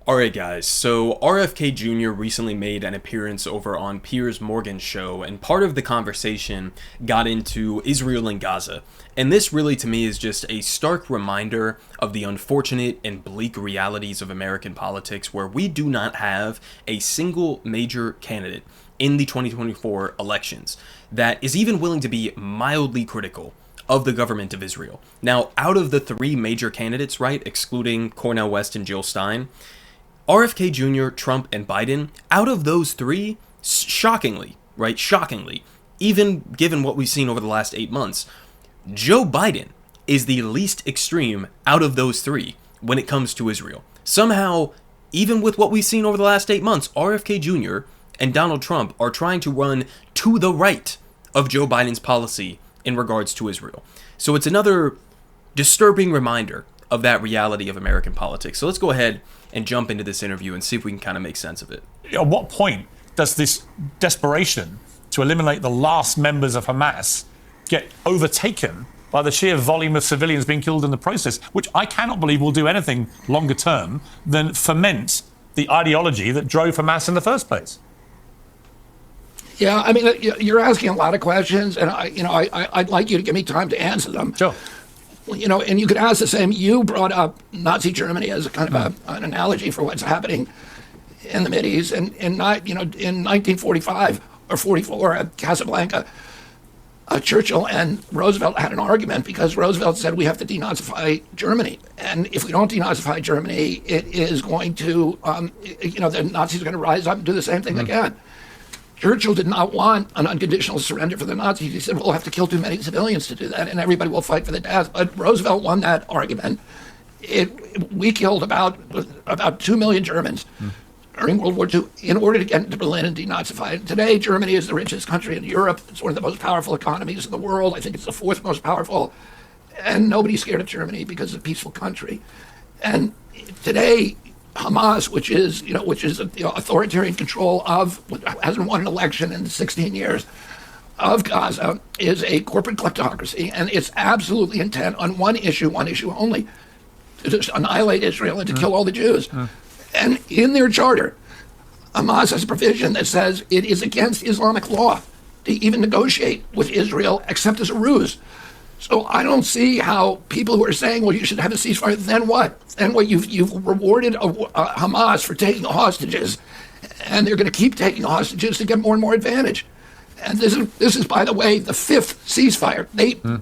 Alright guys, so RFK Jr. recently made an appearance over on Piers Morgan's show, and part of the conversation got into Israel and Gaza. And this really to me is just a stark reminder of the unfortunate and bleak realities of American politics, where we do not have a single major candidate in the 2024 elections that is even willing to be mildly critical of the government of Israel. Now, out of the three major candidates, right, excluding Cornel West and Jill Stein, RFK Jr., Trump, and Biden, out of those three, shockingly, even given what we've seen over the last 8 months, Joe Biden is the least extreme out of those three when it comes to Israel. Somehow, even with what we've seen over the last 8 months, RFK Jr. and Donald Trump are trying to run to the right of Joe Biden's policy in regards to Israel. So it's another disturbing reminder of that reality of American politics. So let's go ahead and jump into this interview and see if we can kind of make sense of it. At what point does this desperation to eliminate the last members of Hamas get overtaken by the sheer volume of civilians being killed in the process, which I cannot believe will do anything longer term than foment the ideology that drove Hamas in the first place? Yeah, I mean, you're asking a lot of questions, and I'd like you to give me time to answer them. Sure. And you could ask the same. You brought up Nazi Germany as a kind of an analogy for what's happening in the Mideast. And in 1945 or 44 at Casablanca, Churchill and Roosevelt had an argument because Roosevelt said we have to denazify Germany. And if we don't denazify Germany, it is going to, the Nazis are going to rise up and do the same thing again. Churchill did not want an unconditional surrender for the Nazis. He said, we'll have to kill too many civilians to do that, and everybody will fight for the death. But Roosevelt won that argument. We killed about 2 million Germans during World War II in order to get into Berlin and denazify it. Today, Germany is the richest country in Europe. It's one of the most powerful economies in the world. I think it's the fourth most powerful. And nobody's scared of Germany because it's a peaceful country. And today, Hamas, which is authoritarian control of, hasn't won an election in 16 years, of Gaza, is a corporate kleptocracy, and it's absolutely intent on one issue only, to just annihilate Israel and to kill all the Jews. And in their charter, Hamas has a provision that says it is against Islamic law to even negotiate with Israel except as a ruse. So I don't see how people who are saying, well, you should have a ceasefire, then what? Then what? You've rewarded Hamas for taking hostages, and they're going to keep taking hostages to get more and more advantage. And this is, by the way, the fifth ceasefire.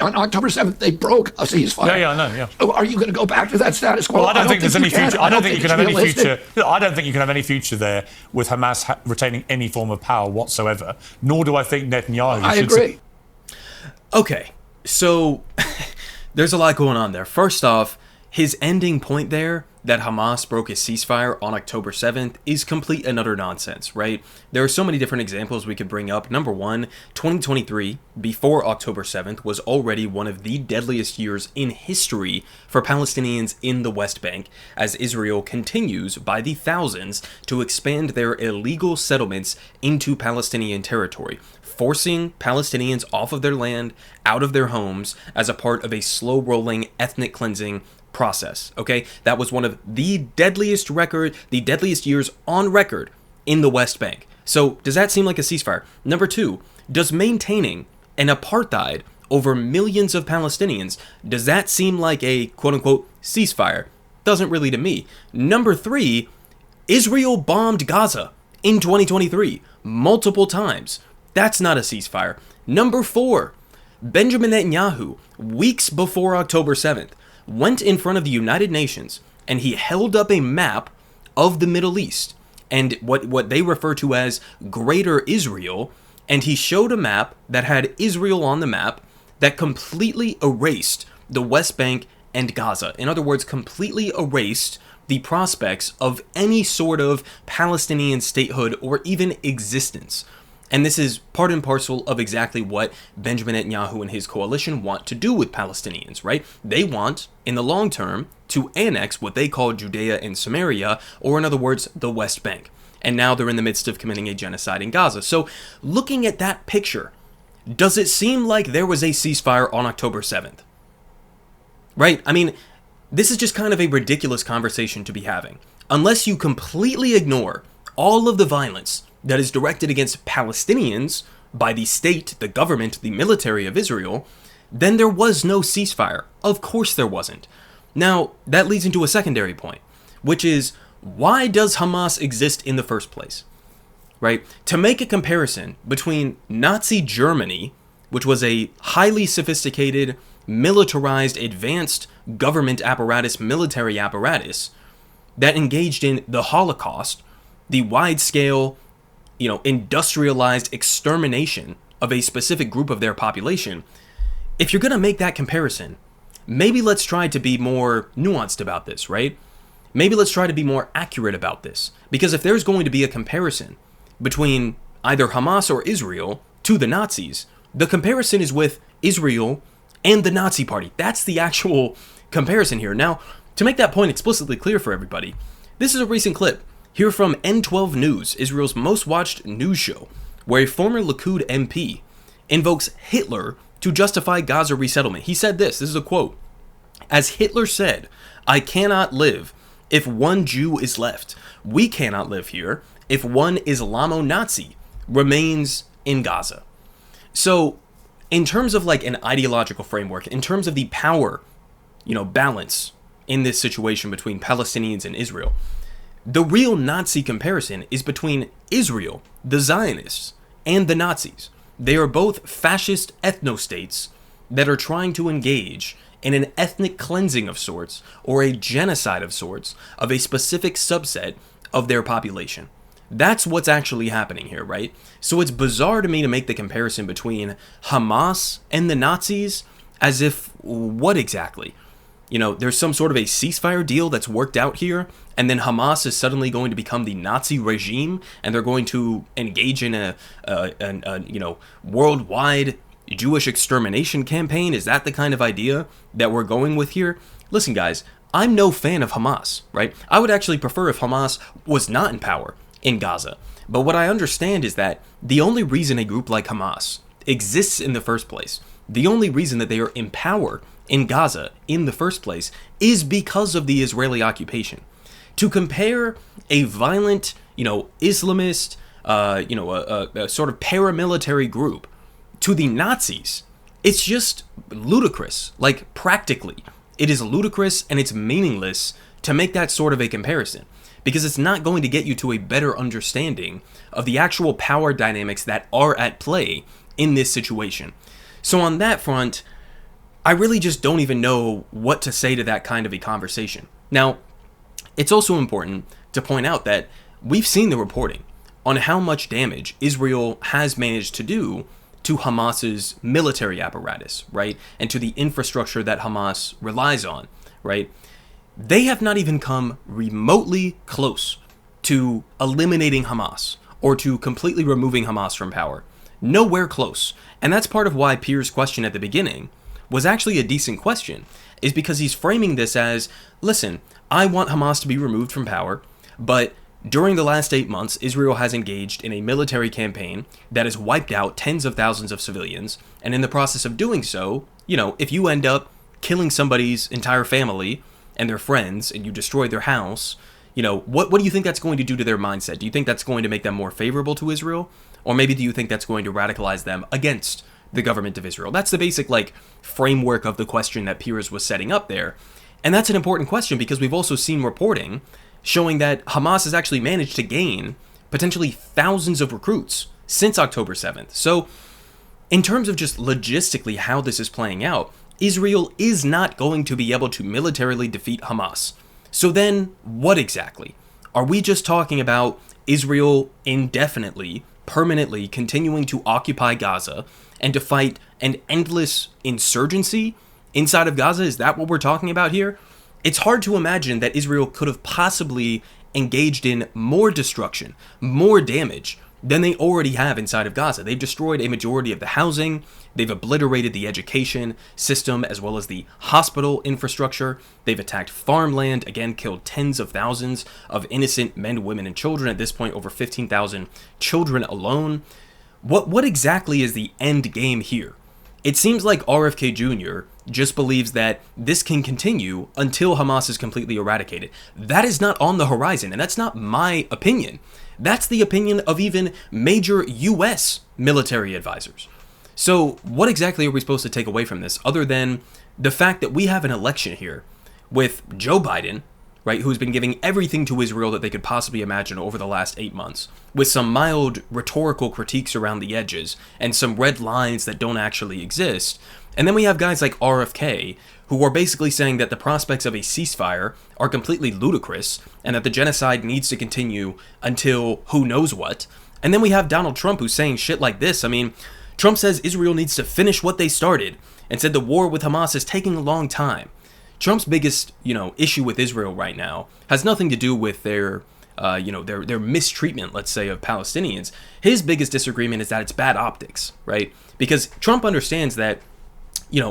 On October 7th, they broke a ceasefire. Yeah, I know. Yeah. So are you going to go back to that status quo? Well, I don't think there's any future. I don't think you can have any future. I don't think you can have any future there with Hamas retaining any form of power whatsoever. Nor do I think Netanyahu. I agree. Okay. So, there's a lot going on there. First off, his ending point there, that Hamas broke a ceasefire on October 7th, is complete and utter nonsense, right? There are so many different examples we could bring up. Number one, 2023, before October 7th, was already one of the deadliest years in history for Palestinians in the West Bank, as Israel continues, by the thousands, to expand their illegal settlements into Palestinian territory, forcing Palestinians off of their land, out of their homes, as a part of a slow-rolling ethnic cleansing process, okay? That was one of the deadliest years on record in the West Bank. So, does that seem like a ceasefire? Number two, does maintaining an apartheid over millions of Palestinians, does that seem like a quote-unquote ceasefire? Doesn't really to me. Number three, Israel bombed Gaza in 2023 multiple times. That's not a ceasefire. Number four, Benjamin Netanyahu, weeks before October 7th, went in front of the United Nations and he held up a map of the Middle East and what they refer to as Greater Israel, and he showed a map that had Israel on the map that completely erased the West Bank and Gaza. In other words, completely erased the prospects of any sort of Palestinian statehood or even existence. And this is part and parcel of exactly what Benjamin Netanyahu and his coalition want to do with Palestinians, right? They want, in the long term, to annex what they call Judea and Samaria, or in other words, the West Bank. And now they're in the midst of committing a genocide in Gaza. So, looking at that picture, does it seem like there was a ceasefire on October 7th? Right? I mean, this is just kind of a ridiculous conversation to be having. unless you completely ignore all of the violence that is directed against Palestinians by the state, the government, the military of Israel, then there was no ceasefire. Of course there wasn't. Now, that leads into a secondary point, which is, why does Hamas exist in the first place? Right? To make a comparison between Nazi Germany, which was a highly sophisticated, militarized, advanced government apparatus, military apparatus, that engaged in the Holocaust, the wide-scale, industrialized extermination of a specific group of their population. If you're going to make that comparison, maybe let's try to be more nuanced about this, right? Maybe let's try to be more accurate about this. Because if there's going to be a comparison between either Hamas or Israel to the Nazis, the comparison is with Israel and the Nazi Party. That's the actual comparison here. Now, to make that point explicitly clear for everybody, this is a recent clip here from N12 News, Israel's most watched news show, where a former Likud MP invokes Hitler to justify Gaza resettlement. He said this is a quote, "As Hitler said, I cannot live if one Jew is left. We cannot live here if one Islamo-Nazi remains in Gaza." So, in terms of like an ideological framework, in terms of the power, balance in this situation between Palestinians and Israel, the real Nazi comparison is between Israel, the Zionists, and the Nazis. They are both fascist ethno-states that are trying to engage in an ethnic cleansing of sorts, or a genocide of sorts, of a specific subset of their population. That's what's actually happening here, right? So it's bizarre to me to make the comparison between Hamas and the Nazis as if, what exactly? There's some sort of a ceasefire deal that's worked out here, and then Hamas is suddenly going to become the Nazi regime, and they're going to engage in a worldwide Jewish extermination campaign. Is that the kind of idea that we're going with here? Listen, guys, I'm no fan of Hamas, right? I would actually prefer if Hamas was not in power in Gaza. But what I understand is that the only reason a group like Hamas exists in the first place, the only reason that they are in power in Gaza in the first place, is because of the Israeli occupation. To compare a violent, Islamist, a sort of paramilitary group to the Nazis, it's just ludicrous. Like, practically, it is ludicrous and it's meaningless to make that sort of a comparison, because it's not going to get you to a better understanding of the actual power dynamics that are at play in this situation. So on that front, I really just don't even know what to say to that kind of a conversation. Now, it's also important to point out that we've seen the reporting on how much damage Israel has managed to do to Hamas's military apparatus, right? And to the infrastructure that Hamas relies on, right? They have not even come remotely close to eliminating Hamas or to completely removing Hamas from power. Nowhere close. And that's part of why Piers' question at the beginning was actually a decent question, is because he's framing this as, listen, I want Hamas to be removed from power, but during the last 8 months, Israel has engaged in a military campaign that has wiped out tens of thousands of civilians, and in the process of doing so, if you end up killing somebody's entire family and their friends, and you destroy their house, what do you think that's going to do to their mindset? Do you think that's going to make them more favorable to Israel? Or maybe do you think that's going to radicalize them against the government of Israel? That's the basic framework of the question that Piers was setting up there. And that's an important question because we've also seen reporting showing that Hamas has actually managed to gain potentially thousands of recruits since October 7th. So in terms of just logistically how this is playing out, Israel is not going to be able to militarily defeat Hamas. So then what exactly? Are we just talking about Israel indefinitely, permanently continuing to occupy Gaza and to fight an endless insurgency inside of Gaza? Is that what we're talking about here? It's hard to imagine that Israel could have possibly engaged in more destruction, more damage than they already have inside of Gaza. They've destroyed a majority of the housing. They've obliterated the education system as well as the hospital infrastructure. They've attacked farmland, again, killed tens of thousands of innocent men, women, and children. At this point, over 15,000 children alone. What exactly is the end game here? It seems like RFK Jr. just believes that this can continue until Hamas is completely eradicated. That is not on the horizon, and that's not my opinion. That's the opinion of even major U.S. military advisors. So what exactly are we supposed to take away from this, other than the fact that we have an election here with Joe Biden, right, who's been giving everything to Israel that they could possibly imagine over the last 8 months, with some mild rhetorical critiques around the edges and some red lines that don't actually exist. And then we have guys like RFK, who are basically saying that the prospects of a ceasefire are completely ludicrous and that the genocide needs to continue until who knows what. And then we have Donald Trump, who's saying shit like this. I mean, Trump says Israel needs to finish what they started and said the war with Hamas is taking a long time. Trump's biggest, issue with Israel right now has nothing to do with their mistreatment, let's say, of Palestinians. His biggest disagreement is that it's bad optics, right? Because Trump understands that,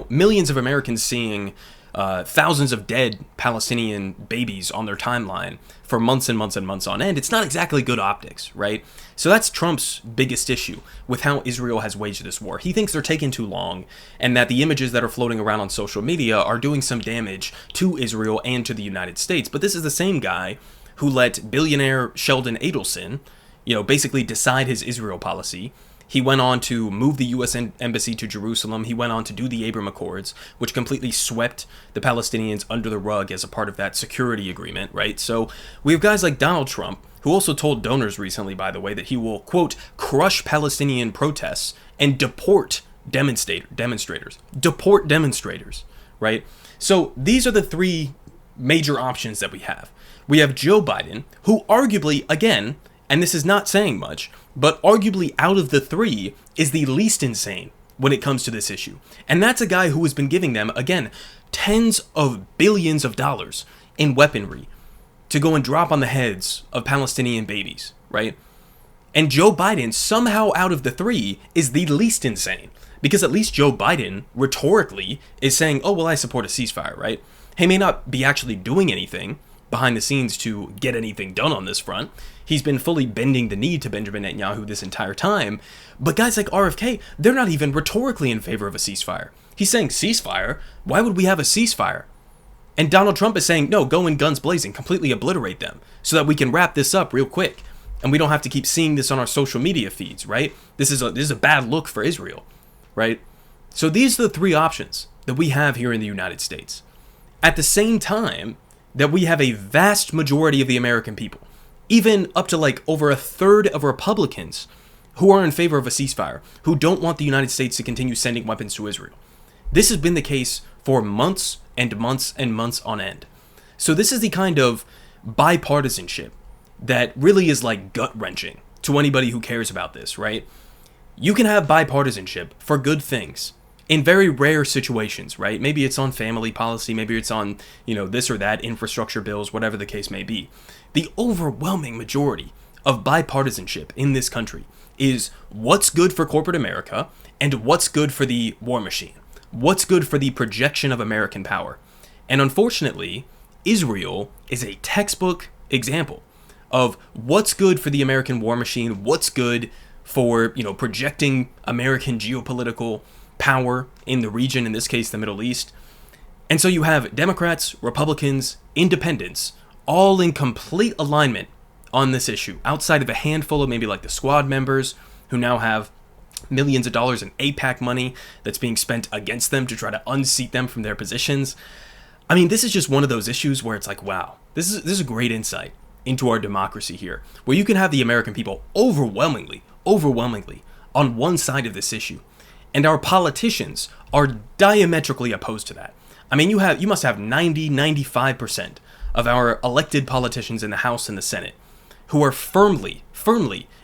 millions of Americans seeing thousands of dead Palestinian babies on their timeline for months and months and months on end, it's not exactly good optics, right? So that's Trump's biggest issue with how Israel has waged this war. He thinks they're taking too long and that the images that are floating around on social media are doing some damage to Israel and to the United States. But this is the same guy who let billionaire Sheldon Adelson, basically decide his Israel policy. He went on to move the U.S. embassy to Jerusalem. He went on to do the Abraham Accords, which completely swept the Palestinians under the rug as a part of that security agreement, right? So we have guys like Donald Trump, who also told donors recently, by the way, that he will, quote, crush Palestinian protests and deport demonstrators. Deport demonstrators, right? So these are the three major options that we have. We have Joe Biden, who arguably, again, and this is not saying much, but arguably out of the three is the least insane when it comes to this issue. And that's a guy who has been giving them, again, tens of billions of dollars in weaponry to go and drop on the heads of Palestinian babies, right? And Joe Biden, somehow out of the three, is the least insane. Because at least Joe Biden, rhetorically, is saying, oh, well, I support a ceasefire, right? He may not be actually doing anything behind the scenes to get anything done on this front. He's been fully bending the knee to Benjamin Netanyahu this entire time. But guys like RFK, they're not even rhetorically in favor of a ceasefire. He's saying, ceasefire? Why would we have a ceasefire? And Donald Trump is saying, no, go in guns blazing, completely obliterate them so that we can wrap this up real quick. And we don't have to keep seeing this on our social media feeds, right? This is a bad look for Israel, right? So these are the three options that we have here in the United States. At the same time that we have a vast majority of the American people, even up to like over a third of Republicans who are in favor of a ceasefire, who don't want the United States to continue sending weapons to Israel. This has been the case for months and months and months on end. So this is the kind of bipartisanship that really is like gut-wrenching to anybody who cares about this, right? You can have bipartisanship for good things in very rare situations, right? Maybe it's on family policy, maybe it's on, this or that, infrastructure bills, whatever the case may be. The overwhelming majority of bipartisanship in this country is what's good for corporate America and what's good for the war machine. What's good for the projection of American power. And unfortunately, Israel is a textbook example of what's good for the American war machine, what's good for, projecting American geopolitical power in the region, in this case, the Middle East. And so you have Democrats, Republicans, independents, all in complete alignment on this issue, outside of a handful of maybe like the Squad members who now have millions of dollars in AIPAC money that's being spent against them to try to unseat them from their positions. I mean, this is just one of those issues where it's like, wow, this is a great insight into our democracy here, where you can have the American people overwhelmingly on one side of this issue. And our politicians are diametrically opposed to that. I mean, you must have 95% of our elected politicians in the House and the Senate who are firmly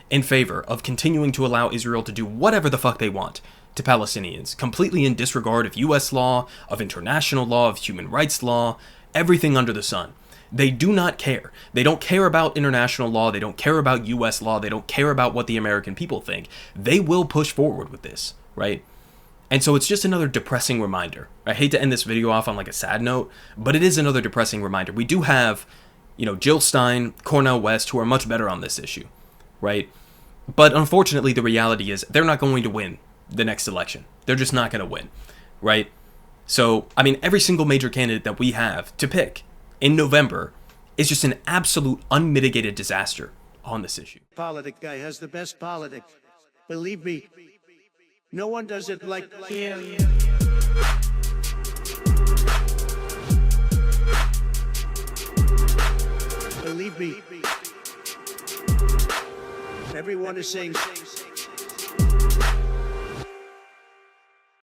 in favor of continuing to allow Israel to do whatever the fuck they want to Palestinians, completely in disregard of U.S. law, of international law, of human rights law, everything under the sun. They do not care. They don't care about international law. They don't care about U.S. law. They don't care about what the American people think. They will push forward with this, right? And so it's just another depressing reminder. I hate to end this video off on like a sad note, but it is another depressing reminder. We do have, Jill Stein, Cornel West, who are much better on this issue, right? But unfortunately, the reality is they're not going to win the next election. They're just not going to win, right? So, I mean, every single major candidate that we have to pick in November is just an absolute unmitigated disaster on this issue. Politic guy has the best politics. Believe me, no one does it like him. Believe me, everyone is saying